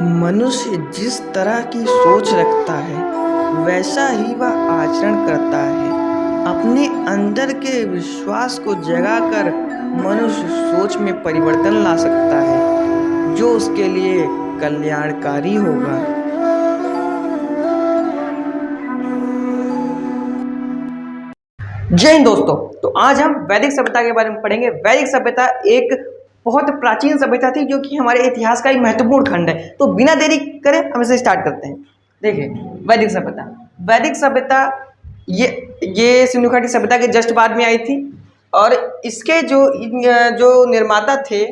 मनुष्य जिस तरह की सोच रखता है वैसा ही वह आचरण करता है। अपने अंदर के विश्वास को जगाकर मनुष्य सोच में परिवर्तन ला सकता है जो उसके लिए कल्याणकारी होगा। जय हिंद दोस्तों। तो आज हम वैदिक सभ्यता के बारे में पढ़ेंगे। वैदिक सभ्यता एक बहुत प्राचीन सभ्यता थी जो कि हमारे इतिहास का एक महत्वपूर्ण खंड है। तो बिना देरी करे हम इसे स्टार्ट करते हैं। देखिए, वैदिक सभ्यता ये सिंधु घाटी सभ्यता के जस्ट बाद में आई थी और इसके जो निर्माता थे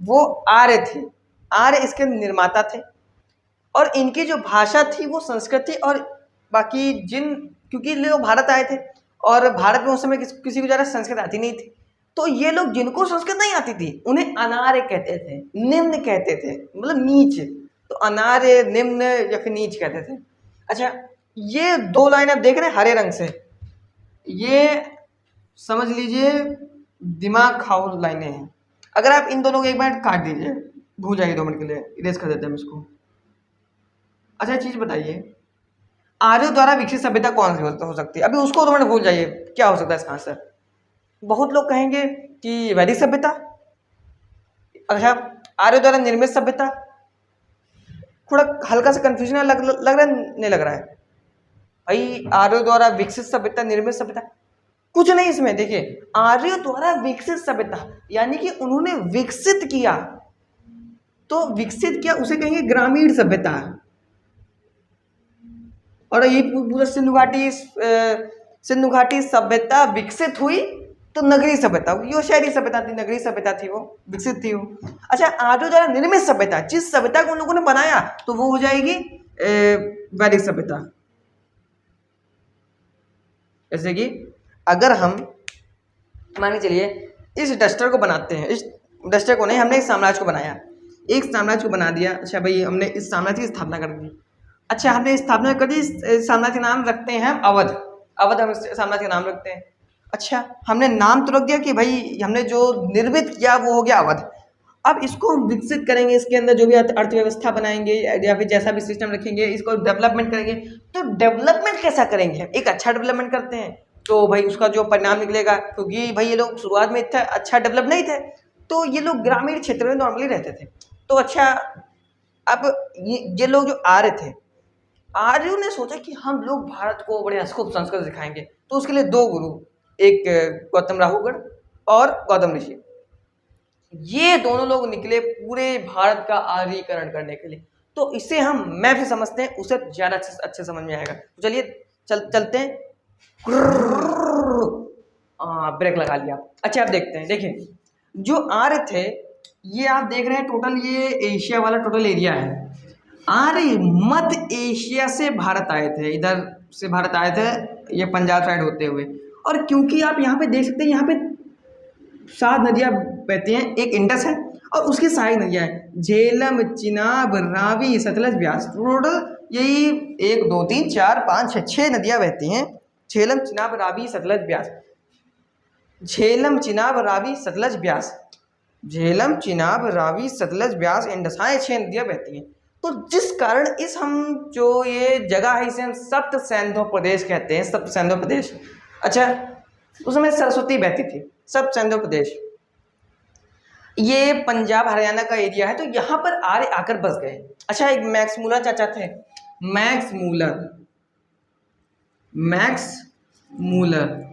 वो आर्य थे। आर्य इसके निर्माता थे और इनकी जो भाषा थी वो संस्कृत थी। और बाकी क्योंकि लोग भारत आए थे और भारत में उस समय किसी को ज़्यादा संस्कृत आती नहीं थी, तो ये लोग जिनको संस्कृत नहीं आती थी उन्हें अनार्य कहते थे, निम्न कहते थे, मतलब नीच। तो अनार्य, निम्न या फिर नीच कहते थे। अच्छा, ये दो लाइन आप देख रहे हैं हरे रंग से, ये समझ लीजिए दिमाग खाओ लाइनें हैं। अगर आप इन दोनों को एक बार काट दीजिए, भूल जाइए 2 मिनट के लिए, इरेज कर देते हैं हम इसको। अच्छा, चीज बताइए, आर्यों द्वारा विकसित सभ्यता कौन सी हो सकती है? अभी उसको 2 मिनट भूल जाइए, क्या हो सकता है इसका आंसर? बहुत लोग कहेंगे कि वैदिक सभ्यता। अच्छा, आर्यों द्वारा निर्मित सभ्यता। थोड़ा हल्का सा कंफ्यूजन लग रहा है, नहीं लग रहा है भाई? आर्यों द्वारा विकसित सभ्यता, निर्मित सभ्यता, कुछ नहीं इसमें। देखिए, आर्यों द्वारा विकसित सभ्यता यानी कि उन्होंने विकसित किया, तो विकसित किया उसे कहेंगे ग्रामीण सभ्यता। और ये पूरा सिंधु घाटी सभ्यता विकसित हुई तो नगरीय सभ्यता, वो शहरी सभ्यता थी, नगरीय सभ्यता थी, वो विकसित थी वो। अच्छा, आर्यों द्वारा निर्मित सभ्यता, जिस सभ्यता को उन लोगों ने बनाया तो वो हो जाएगी वैदिक सभ्यता। जैसे कि अगर हम मान के चलिए इस डस्टर को बनाते हैं, इस डस्टर को नहीं, हमने इस साम्राज्य को बनाया, एक साम्राज्य को बना दिया। अच्छा भाई, हमने इस साम्राज्य की स्थापना कर दी। अच्छा, हमने स्थापना कर दी, इस साम्राज्य का नाम रखते हैं हम अवध। अवध हम इस साम्राज्य का नाम रखते हैं। अच्छा, हमने नाम तो रख दिया कि भाई हमने जो निर्मित किया वो हो गया अवध। अब इसको हम विकसित करेंगे, इसके अंदर जो भी अर्थव्यवस्था बनाएंगे या फिर जैसा भी सिस्टम रखेंगे, इसको डेवलपमेंट करेंगे। तो डेवलपमेंट कैसा करेंगे? एक अच्छा डेवलपमेंट करते हैं तो भाई उसका जो परिणाम निकलेगा, क्योंकि भाई ये लोग शुरुआत में इतना अच्छा डेवलप नहीं थे, तो ये लोग ग्रामीण क्षेत्र में नॉर्मली रहते थे। तो अच्छा, अब ये लोग जो आर्य थे, आर्यों ने सोचा कि हम लोग भारत को बढ़िया खूब संस्कृत सिखाएंगे। तो उसके लिए 2 गुरु, एक गौतम राहुगढ़ और गौतम ऋषि, ये दोनों लोग निकले पूरे भारत का आर्यीकरण करने के लिए। तो इसे हम मैप से समझते हैं, उसे ज़्यादा अच्छे समझ में आएगा। तो चलिए चलते हैं। ब्रेक लगा लिया। अच्छा, आप देखते हैं, देखिए जो आर्य थे, ये आप देख रहे हैं टोटल, ये एशिया वाला टोटल एरिया है। आर्य मध्य एशिया से भारत आए थे, इधर से भारत आए थे, ये पंजाब साइड होते हुए। और क्योंकि आप यहाँ पे देख सकते हैं, यहाँ पे 7 नदियाँ बहती हैं, एक इंडस है और उसकी सहायक नदियाँ हैं झेलम, चिनाब, रावी, सतलज, ब्यास। टोटल यही 1 2 3 4 5 6 6 नदियाँ बहती हैं। झेलम, चिनाब, रावी, सतलज, ब्यास। झेलम, चिनाब, रावी, सतलज, ब्यास। झेलम, चिनाब, रावी, सतलज, ब्यास, इंडस, हाँ, ये 6 नदियाँ बहती हैं। तो जिस कारण इस हम जो ये जगह है इसे हम सप्त सैंधव प्रदेश कहते हैं, सप्त सैंधव प्रदेश। अच्छा, उस समय सरस्वती बहती थी, सप्त सैंधव प्रदेश। ये पंजाब हरियाणा का एरिया है, तो यहाँ पर आर्य आकर बस गए। अच्छा, एक मैक्स मूलर चाचा थे, मैक्स मूलर,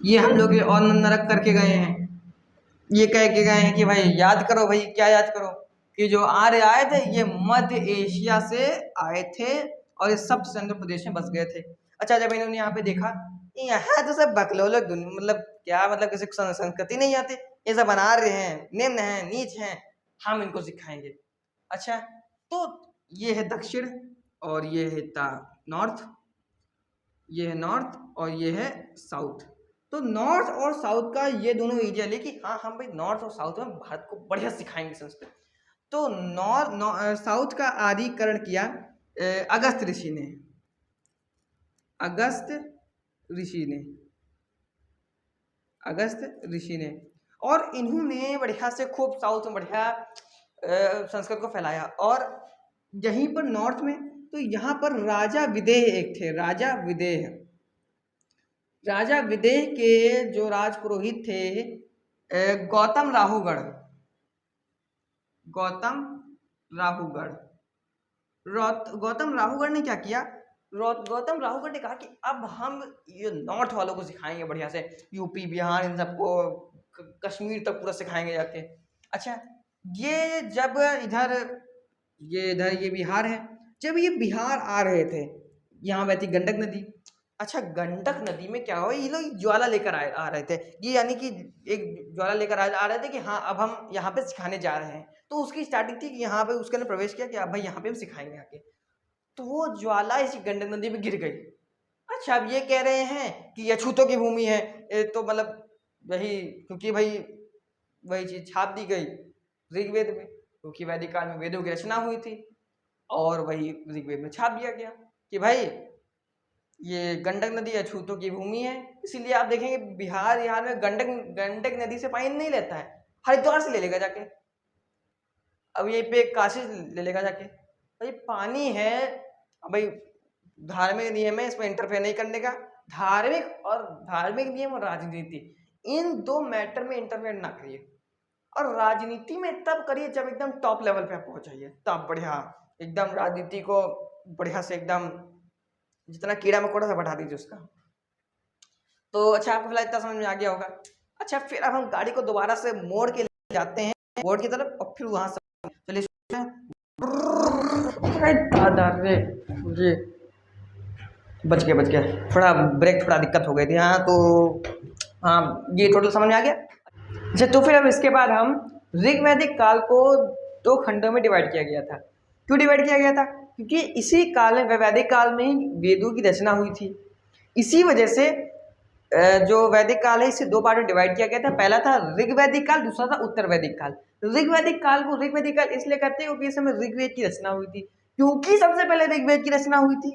ये हम लोग और नरक करके गए हैं। ये कह के गए हैं कि भाई याद करो, भाई क्या याद करो, कि जो आर्य आए थे ये मध्य एशिया से आए थे और ये सब सिंधु प्रदेश में बस गए थे। अच्छा, जब इन्होंने यहाँ पे देखा, यहाँ तो सब बकलोल दुनिया, मतलब क्या, मतलब किसी को संस्कृति नहीं आती, ये सब अनार्य हैं, निम्न हैं, नीच हैं, हम इनको सिखाएंगे। अच्छा, तो ये है दक्षिण और ये है नॉर्थ, ये है नॉर्थ और ये है साउथ। तो नॉर्थ और साउथ का ये दोनों एरिया लेके, हाँ हम भाई नॉर्थ और साउथ में भारत को बढ़िया सिखाएंगे संस्कृत। तो साउथ का आर्यीकरण किया अगस्त ऋषि ने, अगस्त ऋषि ने। और इन्होंने बढ़िया से खूब साउथ में बढ़िया संस्कृत को फैलाया। और यहीं पर नॉर्थ में, तो यहाँ पर राजा विदेह एक थे, राजा विदेह। राजा विदेह के जो राजपुरोहित थे गौतम राहुगढ़, गौतम राहुगढ़। गौतम राहुगढ़ ने क्या किया, गौतम राहुगढ़ ने कहा कि अब हम ये नॉर्थ वालों को सिखाएंगे बढ़िया से, यूपी बिहार इन सबको, कश्मीर तक पूरा सिखाएंगे जाके। अच्छा, ये जब इधर ये बिहार है, जब ये बिहार आ रहे थे, यहाँ बहती गंडक नदी। अच्छा, गंडक नदी में क्या हुआ, ये लोग ज्वाला लेकर आ रहे थे, ये यानी कि एक ज्वाला लेकर आ रहे थे कि हाँ अब हम यहाँ पे सिखाने जा रहे हैं। तो उसकी स्टार्टिंग थी कि यहाँ पे उसके अंदर प्रवेश किया कि अब भाई यहाँ पे हम सिखाएंगे आके। तो वो ज्वाला इसी गंडक नदी में गिर गई। अच्छा, अब ये कह रहे हैं कि ये अछूतों की भूमि है, तो मतलब वही, क्योंकि भाई वही चीज छाप दी गई ऋग्वेद में, क्योंकि वैदिक काल में वेदों की रचना हुई थी, और वही ऋग्वेद में छाप दिया गया कि भाई ये गंडक नदी अछूतों की भूमि है। इसीलिए आप देखेंगे बिहार में गंडक नदी से पानी नहीं लेता है, हरिद्वार से ले लेगा जाके, अब यहीं पे काशी ले लेगा जाके। भाई पानी है, भाई धार्मिक नियम है, इसमें इंटरफेयर नहीं करने का। धार्मिक नियम और राजनीति, इन दो मैटर में इंटरफेयर ना करिए, और राजनीति में तब करिए जब एकदम टॉप लेवल पे आप पहुंचाइए, तब बढ़िया एकदम राजनीति को बढ़िया से एकदम जितना कीड़ा मकोड़ा सा बढ़ा दीजिए उसका। तो अच्छा, आपको फिलहाल इतना समझ में आ गया होगा। अच्छा, फिर अब हम गाड़ी को दोबारा से मोड़ के ले जाते हैं बोर्ड की तरफ, और फिर वहां से चलिए जी बच गया, थोड़ा ब्रेक थोड़ा दिक्कत हो गई थी। हाँ, तो हाँ, ये टोटल समझ में आ गया। अच्छा, तो फिर अब इसके बाद हम ऋग्वैदिक काल को दो खंडों में डिवाइड किया गया था। क्यों डिवाइड किया गया था, क्योंकि इसी काल में, वैदिक काल में ही वेदों की रचना हुई थी। इसी वजह से जो वैदिक काल है इसे दो पार्ट में डिवाइड किया गया था। पहला था ऋग्वैदिक काल, दूसरा था उत्तर वैदिक काल। ऋग्वैदिक काल को ऋग्वैदिक काल इसलिए कहते हैं क्योंकि इस समय ऋग्वेद की रचना हुई थी। क्योंकि सबसे पहले ऋग्वेद की रचना हुई थी,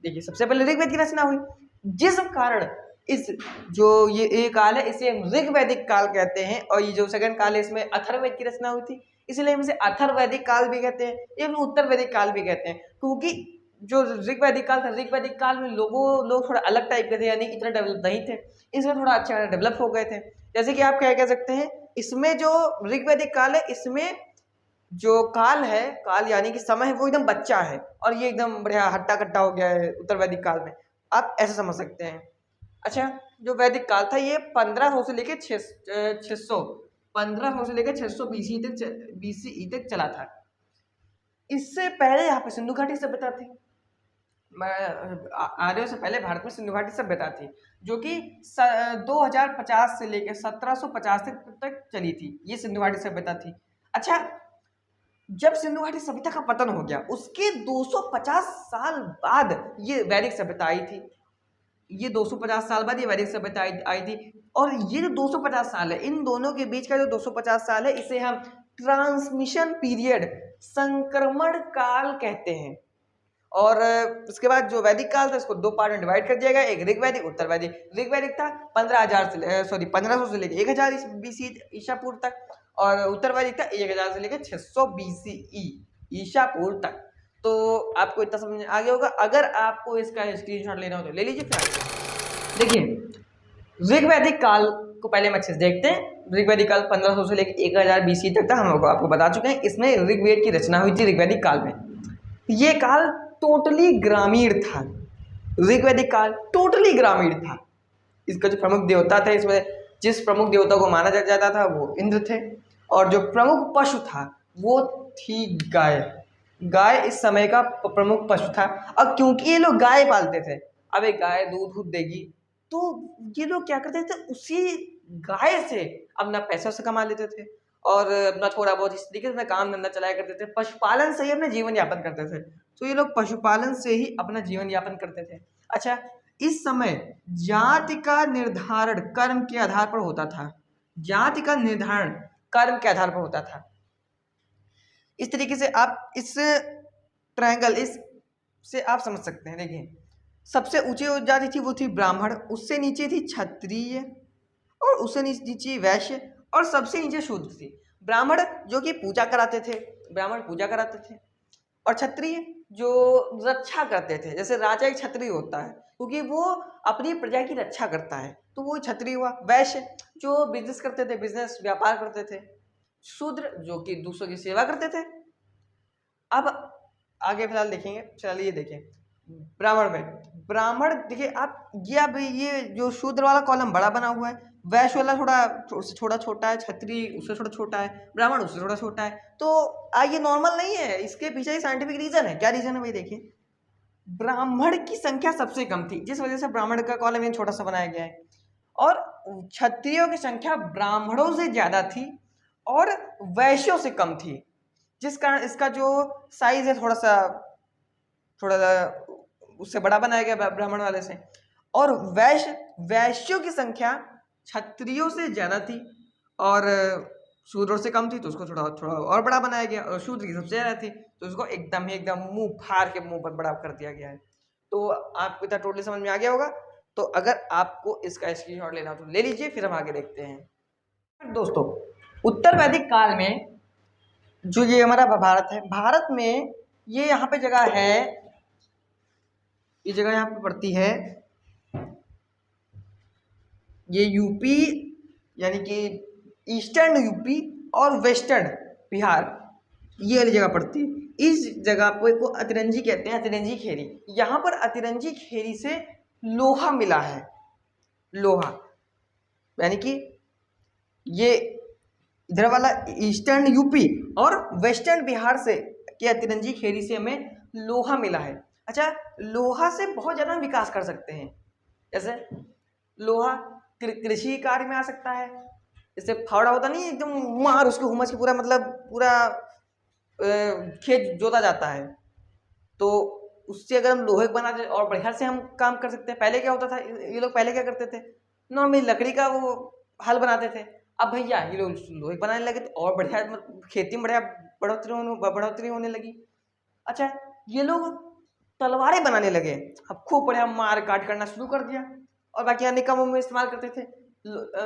देखिए सबसे पहले ऋग्वेद की रचना हुई, जिस कारण इस जो ये काल है इसे हम ऋग्वैदिक काल कहते हैं। और ये जो सेकंड काल है इसमें अथर्ववेद की रचना हुई थी, इसलिए हम इसे अथर्ववैदिक काल भी कहते हैं, एवं उत्तर वैदिक काल भी कहते हैं। क्योंकि जो ऋग्वैदिक काल था, ऋग्वैदिक काल में लोग थोड़ा अलग टाइप के थे, यानी इतना डेवलप नहीं थे, इसमें थोड़ा अच्छा डेवलप हो गए थे। जैसे कि आप क्या कह सकते हैं, इसमें जो ऋग्वैदिक काल है इसमें जो काल है, काल यानी कि समय है, वो एकदम बच्चा है, और ये एकदम बढ़िया हट्टा कट्टा हो गया है उत्तर वैदिक काल में, आप ऐसे समझ सकते हैं। अच्छा, जो वैदिक काल था ये 1500 से लेकर 600 BCE तक चला था। इससे पहले यहाँ पे सिंधु घाटी सभ्यता थी, आर्यों से पहले भारत में सिंधु घाटी सभ्यता थी, जो कि 2050 से लेकर 1750 तक चली थी, ये सिंधु घाटी सभ्यता थी। अच्छा, जब सिंधु घाटी सभ्यता का पतन हो गया उसके 250 साल बाद ये वैदिक सभ्यता आई थी। ये 250 साल बाद ये वैदिक सभ्यता आई थी। और ये जो 250 साल है, इन दोनों के बीच का जो 250 साल है, इसे हम ट्रांसमिशन पीरियड, संक्रमण काल कहते हैं। और उसके बाद जो वैदिक काल था इसको दो पार्ट में डिवाइड कर दिया गया, एक ऋग्वैदिक, उत्तर वैदिक। ऋग्वैदिक था 1500 से लेकर 1000 BC ईसा पूर्व तक, और उत्तर वैदिक था 1000 से लेकर 600 BCE ईसा पूर्व तक। तो आपको इतना समझ आ गया होगा। अगर आपको इसका स्क्रीनशॉट लेना हो तो ले लीजिए। फिर देखिए, ऋग्वैदिक काल को पहले हम अच्छे से देखते हैं। ऋग्वैदिक काल 1500 से लेकर 1000 BC तक था, हम आपको बता चुके हैं। इसमें ऋग्वेद की रचना हुई थी ऋग्वैदिक काल में। ये काल टोटली ग्रामीण था, ऋग्वैदिक काल टोटली ग्रामीण था। इसका जो प्रमुख देवता था, इसमें जिस प्रमुख देवता को माना जाता था वो इंद्र थे, और जो प्रमुख पशु था वो थी गाय। गाय इस समय का प्रमुख पशु था। अब क्योंकि ये लोग गाय पालते थे, अब एक गाय दूध देगी, तो ये लोग क्या करते थे, उसी गाय से अपना पैसा से कमा लेते थे, और अपना थोड़ा बहुत इस तरीके से अपना काम धंधा चलाया करते थे। पशुपालन से ही अपना जीवन यापन करते थे। तो ये लोग पशुपालन से ही अपना जीवन यापन करते थे। अच्छा, इस समय जाति का निर्धारण कर्म के आधार पर होता था। जाति का निर्धारण कर्म के आधार पर होता था। इस तरीके से आप इस ट्रायंगल इस से आप समझ सकते हैं। देखिए, सबसे ऊंची जाति थी वो थी ब्राह्मण, उससे नीचे थी क्षत्रिय, और उससे नीचे वैश्य, और सबसे नीचे शूद्र थी। ब्राह्मण जो कि पूजा कराते थे, ब्राह्मण पूजा कराते थे, और क्षत्रिय जो रक्षा करते थे, जैसे राजा एक क्षत्रिय होता है क्योंकि वो अपनी प्रजा की रक्षा करता है, तो वो क्षत्रिय हुआ। वैश्य जो बिजनेस करते थे, बिजनेस व्यापार करते थे। शूद्र जो कि दूसरों की सेवा करते थे। अब आगे फिलहाल देखेंगे, चलिए देखें ब्राह्मण में। ब्राह्मण देखिए आप, ये अब ये जो शूद्र वाला कॉलम बड़ा बना हुआ है, वैश्य वाला थोड़ा उससे थोड़ा छोटा है, क्षत्रिय उससे थोड़ा छोटा है, ब्राह्मण उससे थोड़ा छोटा है। तो ये नॉर्मल नहीं है, इसके पीछे एक साइंटिफिक रीजन है। क्या रीजन है भाई? देखिए, ब्राह्मण की संख्या सबसे कम थी, जिस वजह से ब्राह्मण का कॉलम ये छोटा सा बनाया गया है। और क्षत्रियों की संख्या ब्राह्मणों से ज्यादा थी और वैश्यों से कम थी, जिस कारण इसका जो साइज है थोड़ा सा उससे बड़ा बनाया गया ब्राह्मण वाले से। और वैश्यों की संख्या क्षत्रियों से ज्यादा थी और शूद्रों से कम थी, तो उसको थोड़ा थोड़ा और बड़ा बनाया गया। और शूद्र की सबसे ज्यादा थी तो उसको एकदम मुंह फाड़ के मुंह पर बड़ा कर दिया गया है। तो आपको इतना टोटली समझ में आ गया होगा। तो अगर आपको इसका स्क्रीनशॉट लेना हो तो ले लीजिए, फिर हम आगे देखते हैं। दोस्तों, उत्तर वैदिक काल में जो ये हमारा भारत है, भारत में ये यहाँ पे जगह है, ये जगह यहाँ पे पड़ती है, ये यूपी यानी कि ईस्टर्न यूपी और वेस्टर्न बिहार, ये वाली जगह पड़ती है। इस जगह को अतिरंजी कहते हैं, अतिरंजी खेरी। यहाँ पर अतिरंजी खेरी से लोहा मिला है, लोहा यानी कि ये इधर वाला ईस्टर्न यूपी और वेस्टर्न बिहार से के अतिरंजी खेरी से हमें लोहा मिला है। अच्छा, लोहा से बहुत ज़्यादा विकास कर सकते हैं। जैसे लोहा कृषि कार्य में आ सकता है, जैसे फावड़ा होता नहीं एकदम मार उसको हुमस के पूरा मतलब पूरा खेत जोता जाता है, तो उससे अगर हम लोहे बना दे और बढ़िया से हम काम कर सकते हैं। पहले क्या होता था, ये लोग पहले क्या करते थे, नॉर्मली लकड़ी का वो हल बनाते थे। अब भैया ये लोग लोहे बनाने लगे तो और बढ़िया खेती में बढ़िया बढ़ोतरी होने लगी। अच्छा, ये लोग तलवारें बनाने लगे, अब खूब बढ़िया मार काट करना शुरू कर दिया और बाकी अन्य कामों में इस्तेमाल करते थे।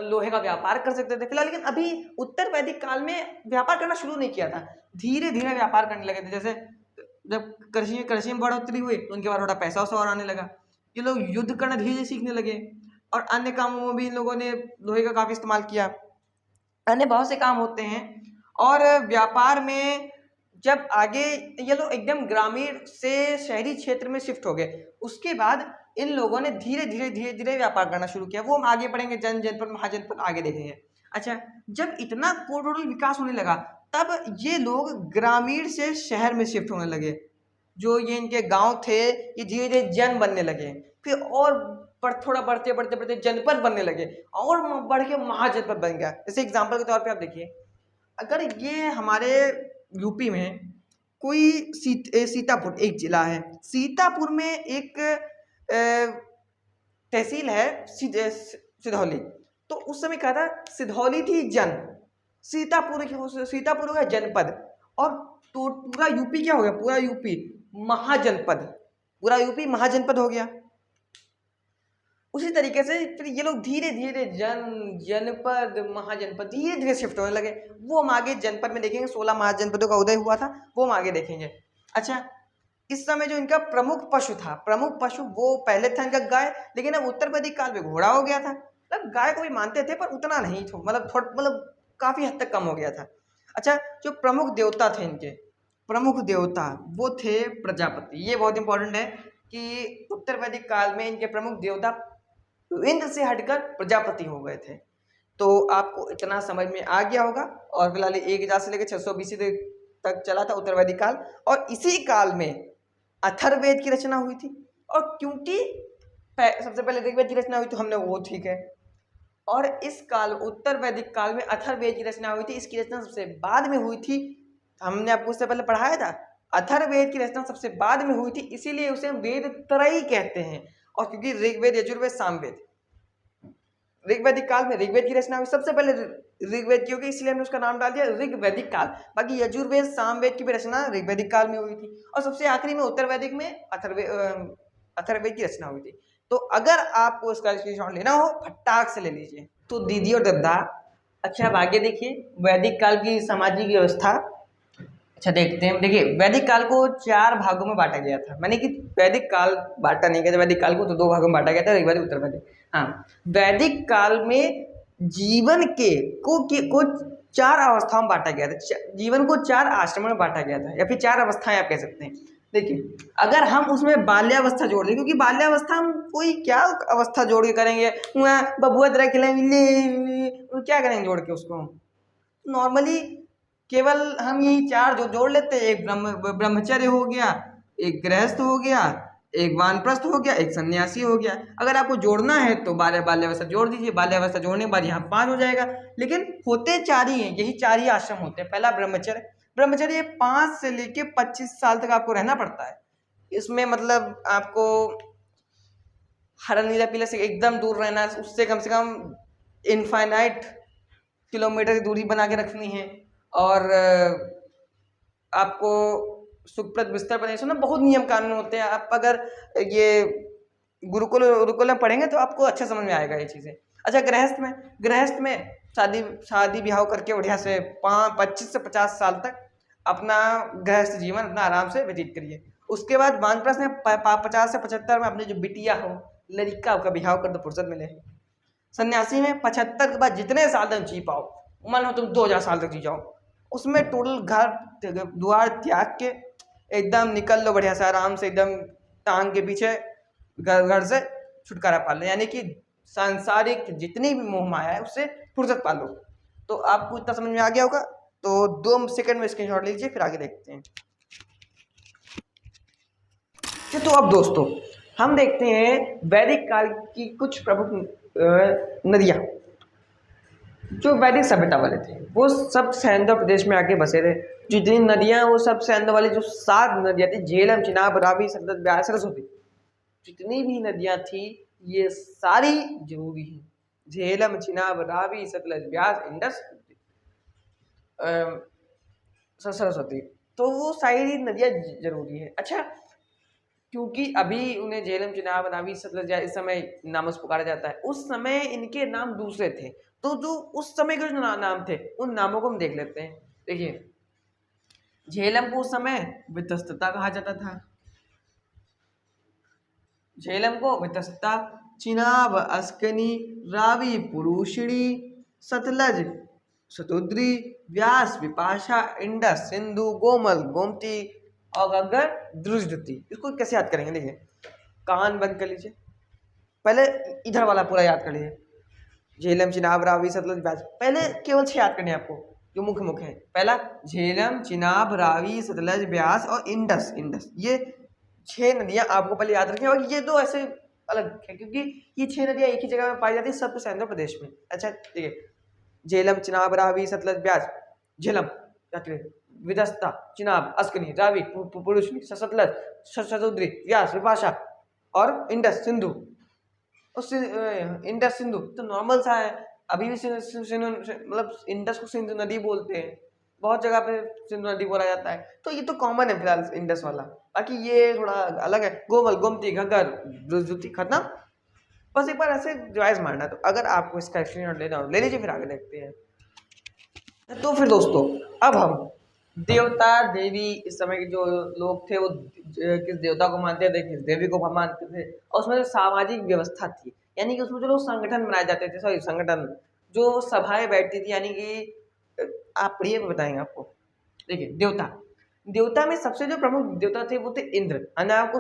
लोहे का व्यापार कर सकते थे फिलहाल, लेकिन अभी उत्तर वैदिक काल में व्यापार करना शुरू नहीं किया था, धीरे धीरे व्यापार करने लगे थे। जैसे जब कृषि में बढ़ोतरी हुई तो उनके बाद थोड़ा पैसा वैसा और आने लगा, ये लोग युद्ध करना धीरे धीरे सीखने लगे और अन्य कामों में भी इन लोगों ने लोहे का काफी इस्तेमाल किया। अन्य बहुत से काम होते हैं। और व्यापार में जब आगे ये लोग एकदम ग्रामीण से शहरी क्षेत्र में शिफ्ट हो गए, उसके बाद इन लोगों ने धीरे धीरे व्यापार करना शुरू किया। वो हम आगे बढ़ेंगे, जनपद महाजनपद आगे देखेंगे। अच्छा, जब इतना टोटल विकास होने लगा तब ये लोग ग्रामीण से शहर में शिफ्ट होने लगे। जो ये इनके गांव थे ये धीरे धीरे जन बनने लगे, फिर और थोड़ा बढ़ते जनपद बनने लगे और बढ़ के महाजनपद बन गया। जैसे एग्जाम्पल के तौर पे आप देखिए, अगर ये हमारे यूपी में कोई सीतापुर एक जिला है, सीतापुर में एक तहसील है सिधौली, तो उस समय क्या था, सिधौली थी जन, सीतापुर हो गया जनपद, और तो पूरा यूपी क्या हो गया, पूरा यूपी महाजनपद, पूरा यूपी महाजनपद हो गया। उसी तरीके से फिर ये लोग धीरे धीरे जनपद महाजनपद धीरे धीरे शिफ्ट होने लगे। वो हम आगे जनपद में देखेंगे, 16 महाजनपदों का उदय हुआ था, वो हम आगे देखेंगे। अच्छा, इस समय जो इनका प्रमुख पशु था, प्रमुख पशु वो पहले था इनका गाय, लेकिन अब उत्तर वैदिक काल में घोड़ा हो गया था। मतलब गाय को भी मानते थे पर उतना नहीं, मतलब काफी हद तक कम हो गया था। अच्छा, जो प्रमुख देवता थे इनके, प्रमुख देवता वो थे प्रजापति। ये बहुत इंपॉर्टेंट है कि उत्तर वैदिक काल में इनके प्रमुख देवता इंद्र से हटकर प्रजापति हो गए थे। तो आपको इतना समझ में आ गया होगा। और फिलहाल 1000 से लेकर 600 BC तक चला था उत्तर वैदिक काल, और इसी काल में अथर्ववेद की रचना हुई थी। और क्योंकि सबसे पहले ऋग्वेद की रचना हुई तो हमने वो ठीक है, और इस काल उत्तर वैदिक काल में अथर्ववेद की रचना हुई थी। इसकी रचना सबसे बाद में हुई थी, हमने आपको उससे पहले पढ़ाया था। अथर्ववेद की रचना सबसे बाद में हुई थी, इसीलिए उसे हम वेद त्रयी कहते हैं। और क्योंकि ऋग्वेद, यजुर्वेद, सामवेद, ऋग्वैदिक काल में ऋग्वेद की रचना हुई, सबसे पहले ऋग्वेद की होगी, इसलिए हमने उसका नाम डाल दिया ऋग्वैदिक काल। बाकी यजुर्वेद, सामवेद की भी रचना ऋग्वैदिक काल में हुई थी, और सबसे आखिरी में उत्तर वैदिक में अथर्ववेद की रचना हुई थी। तो अगर आपको इसका स्क्रीनशॉट लेना हो, फटाक से ले लीजिए। तो दीदी और दद्दा, अच्छा अब आगे देखिए, वैदिक काल की सामाजिक व्यवस्था अच्छा देखते हैं, देखिए वैदिक काल को 4 भागों में बांटा गया था, मैंने कि वैदिक काल बांटा नहीं गया था, वैदिक काल को तो 2 भागों में बांटा गया था, एक वैदिक उत्तर वैदिक। हाँ, वैदिक काल में जीवन को 4 अवस्थाओं में बांटा गया था, जीवन को 4 आश्रमों में बांटा गया था, या फिर 4 अवस्थाएं आप कह सकते हैं। देखिए अगर हम उसमें बाल्यावस्था जोड़ दें, क्योंकि बाल्यावस्था हम कोई क्या अवस्था जोड़ के करेंगे, बबुआ तरह खिलाएंगे, क्या करेंगे जोड़ के उसको, नॉर्मली केवल हम यही 4 जो जोड़ लेते हैं, एक ब्रह्मचर्य हो गया, एक गृहस्थ हो गया, एक वानप्रस्थ हो गया, एक सन्यासी हो गया। अगर आपको जोड़ना है तो बाल्यावस्था जोड़ दीजिए, बाल्यावस्था जोड़ने के बाद यहाँ 5 हो जाएगा, लेकिन होते 4 ही हैं, यही 4 ही आश्रम होते हैं। पहला ब्रह्मचर्य, ब्रह्मचर्य 5 से लेके 25 साल तक आपको रहना पड़ता है। इसमें मतलब आपको हरा नीला पीला से एकदम दूर रहना है, उससे कम से कम इनफाइनाइट किलोमीटर की दूरी बना के रखनी है, और आपको सुखप्रद बिस्तर पर नहीं सोना, बहुत नियम कानून होते हैं। आप अगर ये गुरुकुल में पढ़ेंगे तो आपको अच्छा समझ में आएगा ये चीज़ें। अच्छा गृहस्थ में शादी ब्याह करके बढ़िया से 25 से 50 साल तक अपना गृहस्थ जीवन अपना आराम से व्यतीत करिए। उसके बाद वानप्रस्थ में 50 से 75 में अपनी जो बिटिया हो, लड़का का ब्याह कर दो, फुर्सत मिले। सन्यासी में 75 के बाद जितने साल तक जी पाओ, मान लो तुम 2000 साल तक जी जाओ, उसमें टोटल घर द्वार त्याग के एकदम निकल लो बढ़िया से आराम से, एकदम टांग के पीछे घर से छुटकारा पा लो, यानी कि सांसारिक जितनी भी मोह माया है उससे फुर्सत पा लो। तो आपको इतना समझ में आ गया होगा, तो 2 सेकंड में स्क्रीनशॉट लीजिए, फिर आगे देखते हैं। तो अब दोस्तों हम देखते हैं वैदिक काल की कुछ प्रमुख नदियाँ जो वैदिक सभ्यता वाले थे, वो सब सैंधव प्रदेश में आके बसे थे। जितनी नदियाँ वो सब सैंधव वाली, जो 7 नदियाँ थी, झेलम, चिनाब, रावी, सतलज, ब्यास, सरस्वती, जितनी भी नदियाँ थी ये सारी जरूरी हैं। झेलम, चिनाब, रावी, सतलज, ब्यास, इंडस, सरस्वती, तो वो सारी नदियाँ जरूरी है। अच्छा, क्योंकि अभी उन्हें झेलम, चिनाब, रावी, सतलज इस समय नामों से पुकारा जाता है, उस समय इनके नाम दूसरे थे, तो जो उस समय के जो नाम थे उन नामों को हम देख लेते हैं। देखिए झेलम को उस समय वितस्तता कहा जाता था, झेलम को वितस्तता, चिनाब अस्कनी, रावी पुरुषिणी, सतलज शतुद्री, व्यास विपाशा, इंडस सिंधु, गोमल गोमती, और अगर द्रुजदती। इसको कैसे याद करेंगे, देखिए कान बंद कर लीजिए, पहले इधर वाला पूरा याद कर लीजिए, झेलम, चिनाब, रावी, सतलज, ब्यास, पहले केवल 6 याद करने हैं आपको जो मुख्य है। पहला झेलम, चिनाब, रावी, सतलज, ब्यास और इंडस, ये 6 नदियां आपको पहले याद रखनी है, और ये 2 ऐसे अलग है क्योंकि ये 6 नदियां एक ही जगह में पाई जाती है, सब सैंधव प्रदेश में। अच्छा देखिए झेलम, चिनाब, रावी, सतलज, ब्यास, झेलम विदस्ता, चिनाब अस्कनी, रावी पुरुषनी, सतलज शतुद्री, व्यास विपाशा, और इंडस सिंधु। उससे इंडस सिंधु तो नॉर्मल सा है, अभी भी मतलब इंडस को सिंधु नदी बोलते हैं, बहुत जगह पे सिंधु नदी बोला जाता है, तो ये तो कॉमन है फिलहाल इंडस वाला। बाकी ये थोड़ा अलग है, गोमल गोमती घग्गर द्रुजदती, खत्म। बस एक बार ऐसे रिवाइज मारना, तो अगर आपको इसका स्क्रीनशॉट लेना हो ले लीजिए, फिर आगे देखते हैं। तो फिर दोस्तों अब हम देवता देवी, इस समय के जो लोग थे वो किस देवता को मानते थे, किस देवी को मानते थे, और उसमें जो सामाजिक व्यवस्था थी, यानी कि उसमें जो लोग संगठन बनाए जाते थे, सॉरी संगठन, जो सभाएं बैठती थी, यानी कि आप पढ़िए बताएंगे आपको। देखिए देवता में सबसे जो प्रमुख देवता थे वो थे इंद्र। हमने आपको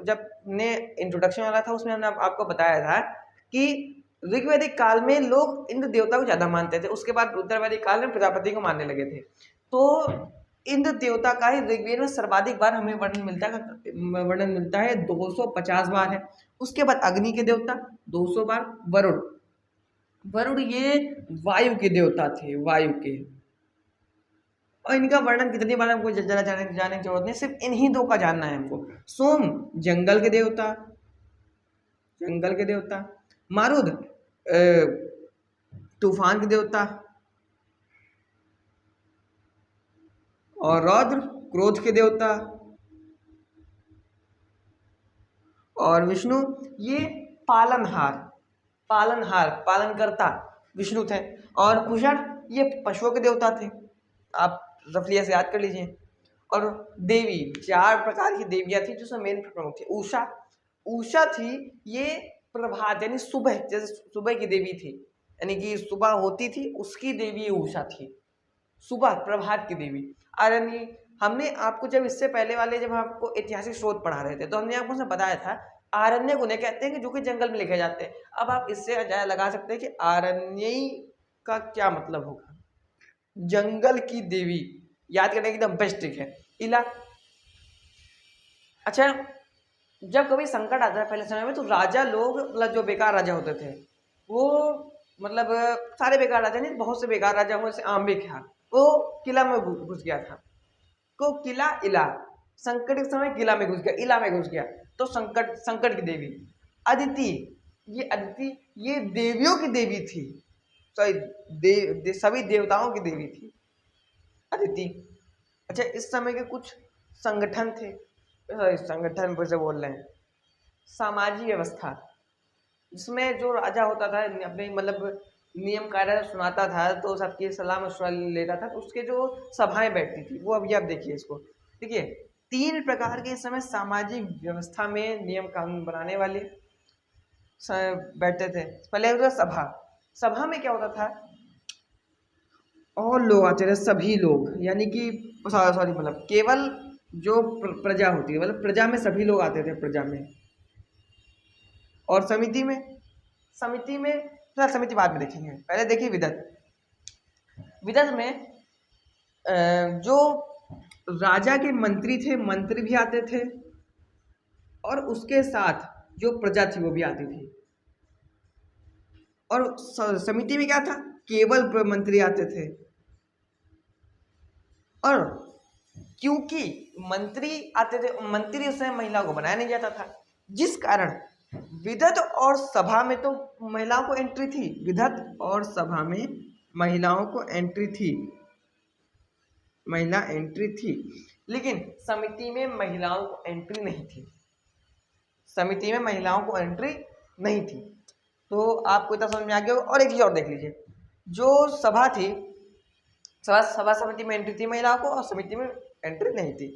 जब ने इंट्रोडक्शन वाला था उसमें हमने आपको बताया था कि ऋग्वैदिक काल में लोग इंद्र देवता को ज्यादा मानते थे, उसके बाद उत्तरवैदिक काल में प्रजापति को मानने लगे थे। तो इंद्र देवता का ही ऋग्वेद में सर्वाधिक बार हमें वर्णन मिलता है 250 बार है। उसके बाद अग्नि के देवता 200 बार, वरुण ये वायु के देवता थे, वायु के, और इनका वर्णन कितनी बार हमको जाने की जरूरत नहीं, सिर्फ इन्हीं 2 का जानना है हमको। सोम जंगल के देवता, मारुद तूफान के देवता, और रौद्र क्रोध के देवता, और विष्णु ये पालनकर्ता विष्णु थे, और कुषण ये पशुओं के देवता थे। आप रफली ऐसे याद कर लीजिए। और देवी, 4 प्रकार की देवियाँ थी जिसमें मेन प्रमुख थी उषा। उषा थी ये प्रभात यानी सुबह, जैसे सुबह की देवी थी, यानी कि सुबह होती थी उसकी देवी उषा थी, सुबह प्रभात की देवी। और यानी हमने आपको जब इससे पहले वाले जब आपको ऐतिहासिक स्रोत पढ़ा रहे थे तो हमने आपको उसमें बताया था आरण्यक उन्हें कहते हैं कि जो कि जंगल में लिखे जाते हैं। अब आप इससे अंदाजा लगा सकते हैं कि आरण्यी का क्या मतलब होगा, जंगल की देवी, याद करने की एकदम बेस्ट ट्रिक है। इला, अच्छा जब कभी संकट आता है पहले समय में तो राजा लोग, मतलब जो बेकार राजा होते थे वो, मतलब सारे बेकार राजा नहीं, बहुत से बेकार राजा हुए, जैसे आम्बिक है, वो किला में घुस गया था, को किला इला, संकट के समय किला में घुस गया, इला में घुस गया, तो संकट, संकट की देवी। अदिति, ये अदिति ये देवियों की देवी थी, सॉरी सभी देवताओं की देवी थी अदिति। अच्छा इस समय के कुछ संगठन थे, संगठन पर से बोल रहे हैं, सामाजिक व्यवस्था, जिसमें जो राजा होता था अपने मतलब नियम कायदा सुनाता था तो सबकी सलाह मशवरा लेता था, तो उसके जो सभाएं बैठती थी वो अभी आप देखिए इसको, देखिए 3 प्रकार के इस समय सामाजिक व्यवस्था में नियम कानून बनाने वाले बैठते थे। पहले होता सभा, सभा में क्या होता था, और लोग आते थे, सभी लोग, यानी कि सॉरी मतलब केवल जो प्रजा होती है, मतलब प्रजा में सभी लोग आते थे प्रजा में। और समिति में, समिति में समिति बाद में देखेंगे, पहले देखिए विदत। विदत में जो राजा के मंत्री थे, मंत्री भी आते थे और उसके साथ जो प्रजा थी वो भी आती थी। और समिति में क्या था, केवल मंत्री आते थे। और क्योंकि मंत्री आते थे, मंत्री उस समय महिलाओं को बनाया नहीं जाता था, जिस कारण विदत और सभा में तो महिलाओं को एंट्री थी, विदत और सभा में महिलाओं को एंट्री थी, महिला एंट्री थी, लेकिन समिति में महिलाओं को एंट्री नहीं थी, समिति में महिलाओं को एंट्री नहीं थी। तो आपको इतना समझ में आ गया। और एक चीज और देख लीजिए, जो सभा थी, सभा समिति में एंट्री थी महिलाओं को और समिति में एंट्री नहीं थी।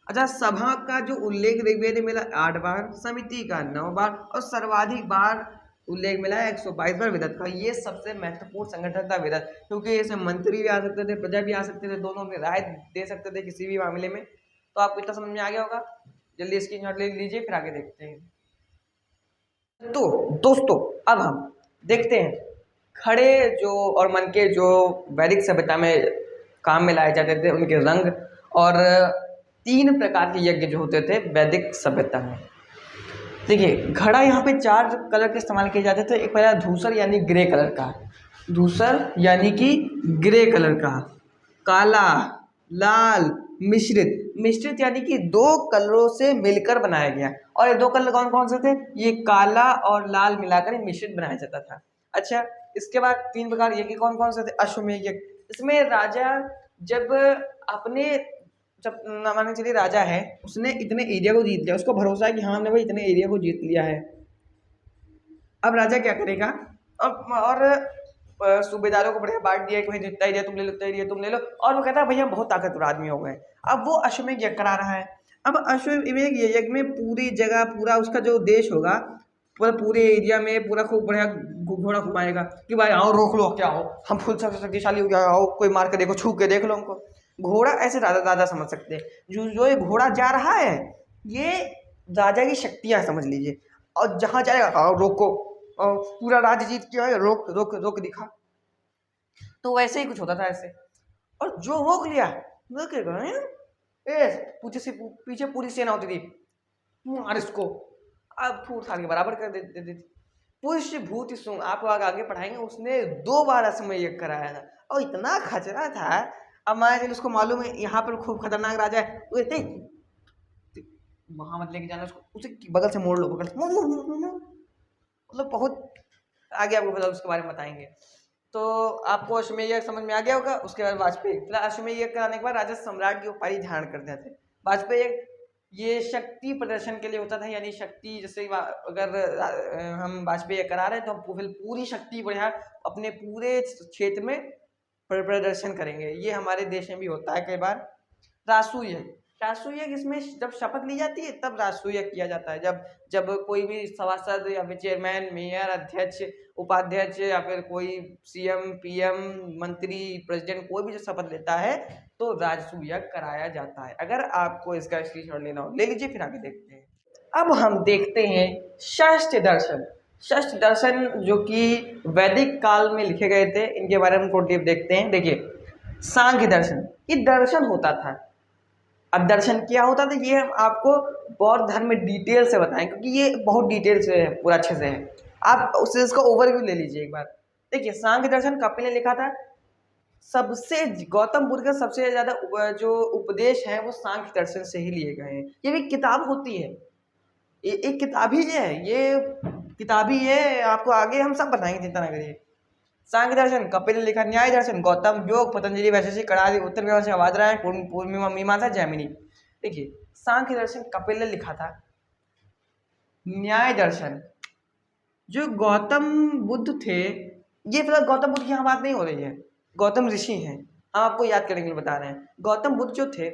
अच्छा सभा का जो उल्लेख ऋग्वेद में मिला 8 बार, समिति का 9 बार और सर्वाधिक बार उल्लेख मिला है 122 बार विदत का। ये सबसे महत्वपूर्ण संगठन था विदत, क्योंकि इसमें मंत्री भी आ सकते थे, प्रजा भी आ सकते थे, दोनों में राय दे सकते थे किसी भी मामले में। तो आपको इतना समझ में आ गया होगा, जल्दी स्क्रीनशॉट ले लीजिए फिर आगे देखते हैं। तो दोस्तों अब हम देखते हैं खड़े जो और मन के जो वैदिक सभ्यता में काम में लाए जाते थे उनके रंग, और 3 प्रकार के यज्ञ जो होते थे वैदिक सभ्यता में। देखिए घड़ा यहाँ पे 4 कलर के इस्तेमाल किए जाते थे। एक पहला धूसर यानी ग्रे कलर का, धूसर यानी कि ग्रे कलर का, काला, लाल, मिश्रित, मिश्रित यानी कि 2 कलरों से मिलकर बनाया गया। और ये 2 कलर कौन कौन से थे, ये काला और लाल मिलाकर मिश्रित बनाया जाता था। अच्छा इसके बाद 3 प्रकार यज्ञ कौन कौन से थे, अश्वमेध यज्ञ, इसमें राजा जब अपने, जब माने चलिए राजा है उसने इतने एरिया को जीत लिया, उसको भरोसा है कि हाँ हमने भाई इतने एरिया को जीत लिया है, अब राजा क्या करेगा, और सूबेदारों को बढ़िया बांट दिया कि भाई जितना एरिया तुम ले लो, उतना एरिया तुम ले लो, और वो कहता है भैया हम बहुत ताकतवर आदमी हो गए। अब वो अश्वमेध यज्ञ करा रहा है। अब अश्वमेध यज्ञ में पूरी जगह पूरा उसका जो देश होगा पूरे एरिया में पूरा खूब बढ़िया घोड़ा घुमाएगा कि भाई आओ रोक लो, क्या हो हम फुल शक्तिशाली हो गया, आओ कोई मार के देखो, छू के देख लो हमको। घोड़ा ऐसे राजा समझ सकते हैं, जो ये घोड़ा जा रहा है ये राजा की शक्तियाँ समझ लीजिए, और जहाँ जाएगा आओ रोको, और पूरा राज्य जीत के आए, रोक रोक रोक दिखा। तो वैसे ही कुछ होता था ऐसे, और जो रोक लिया पीछे पूरी सेना होती थी, मार इसको, अब फूट साल के बराबर कर देती थी। पुष्य भूति सुन, आप आगे पढ़ाएंगे, उसने 2 बार अश्वमेध यज्ञ कराया था और इतना खचरा था। अब मान चलिए उसको मालूम है यहाँ पर खूब खतरनाक राजा है, तो वहां मत लेके जाना उसको, उसे बगल से मोड़ लो, बगल से मतलब बहुत आगे आपको पता उसके बारे में बताएंगे। तो आपको अश्वमेध यज्ञ समझ में आ गया होगा। उसके बाद वाजपेयी, अश्वमेध यज्ञ कराने के बाद राजा सम्राट की उपाधि धारण करते थे। वाजपेयी ये शक्ति प्रदर्शन के लिए होता था, यानी शक्ति, जैसे अगर हम वाजपेयी करा रहे हैं तो हम पूरी शक्ति बढ़िया अपने पूरे क्षेत्र में प्रदर्शन करेंगे। ये हमारे देश में भी होता है कई बार। रासु यज्ञ, राष्ट्रीय इसमें जब शपथ ली जाती है तब राष्ट्रीय किया जाता है। जब कोई भी सभासद या फिर चेयरमैन, मेयर, अध्यक्ष, उपाध्यक्ष या फिर कोई सीएम, पीएम, मंत्री, प्रेसिडेंट कोई भी जो शपथ लेता है तो राजसूय कराया जाता है। अगर आपको इसका स्क्रीनशॉट लेना हो ले लीजिए, फिर आगे देखते हैं। अब हम देखते हैं षष्ठ दर्शन। षष्ठ दर्शन जो कि वैदिक काल में लिखे गए थे, इनके बारे में थोड़ी देखते हैं। देखिए, सांख्य दर्शन, ये दर्शन होता था। अब दर्शन क्या होता था ये हम आपको बौद्ध धर्म में डिटेल से बताएं, क्योंकि ये बहुत डिटेल से है, पूरा अच्छे से है। आप उससे इसका ओवरव्यू ले लीजिए एक बार। देखिए, सांख्य दर्शन कपिल ने लिखा था। सबसे गौतम बुद्ध का सबसे ज़्यादा जो उपदेश है वो सांख्य दर्शन से ही लिए गए हैं। ये भी किताब होती है, ये एक किताब ही है, ये किताब ही है। आपको आगे हम सब बताएंगे, चिंता ना करिए। सांख्य दर्शन कपिल ने लिखा। न्याय दर्शन गौतम, योग पतंजलि, वैशेषिक, कणादि, उत्तर मीमांसा, वादरायण, पूर्व मीमांसा, जैमिनी। देखिए, सांख्य दर्शन कपिल ने लिखा था। न्याय दर्शन जो गौतम बुद्ध थे, ये फिलहाल गौतम बुद्ध की यहाँ बात नहीं हो रही है, गौतम ऋषि हैं, हम आपको याद करने के लिए बता रहे हैं। गौतम बुद्ध जो थे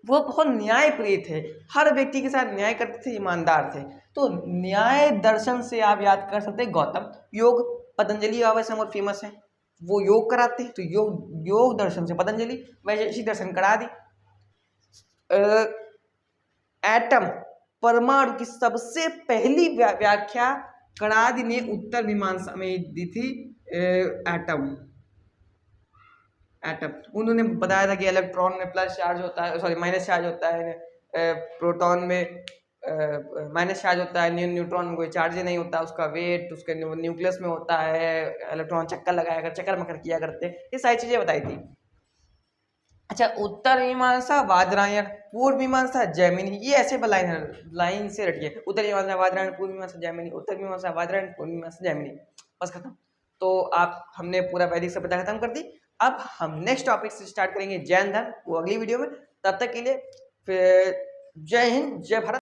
वो बहुत न्याय प्रिय थे, हर व्यक्ति के साथ न्याय करते थे, ईमानदार थे। तो न्याय दर्शन से आप याद कर सकते हैं गौतम। योग पतंजलि वैसे बहुत फेमस है, वो योग कराते हैं, तो योग दर्शन से पतंजलि। वैशेषिक दर्शन करा दी। एटम परमाणु की सबसे पहली व्याख्या कणादि ने उत्तर मीमांसा में दी थी। एटम उन्होंने बताया था कि इलेक्ट्रॉन में प्लस चार्ज होता है, सॉरी माइनस चार्ज होता है, प्रोटॉन में माइनस चार्ज होता है, न्यूट्रॉन में कोई चार्ज ही नहीं होता, उसका वेट उसके न्यूक्लियस में होता है, इलेक्ट्रॉन चक्कर लगाया कर चक्कर मकर किया करते, ये सारी चीजें बताई थी। अच्छा, उत्तर मीमांसा, वादरायण, पूर्व मीमांसा, जैमिनी, ये ऐसे लाइन से रटिए। उत्तर मीमांसा, वादरायण, पूर्व मीमांसा, जैमिनी, उत्तर मीमांसा, वादरायण, पूर्व मीमांसा, जैमिनी, बस खत्म। तो आप हमने पूरा वैदिक सभ्यता खत्म कर दी। अब हम नेक्स्ट टॉपिक से स्टार्ट करेंगे जैन धर्म, वो अगली वीडियो में। तब तक के लिए फिर जय हिंद, जय भारत।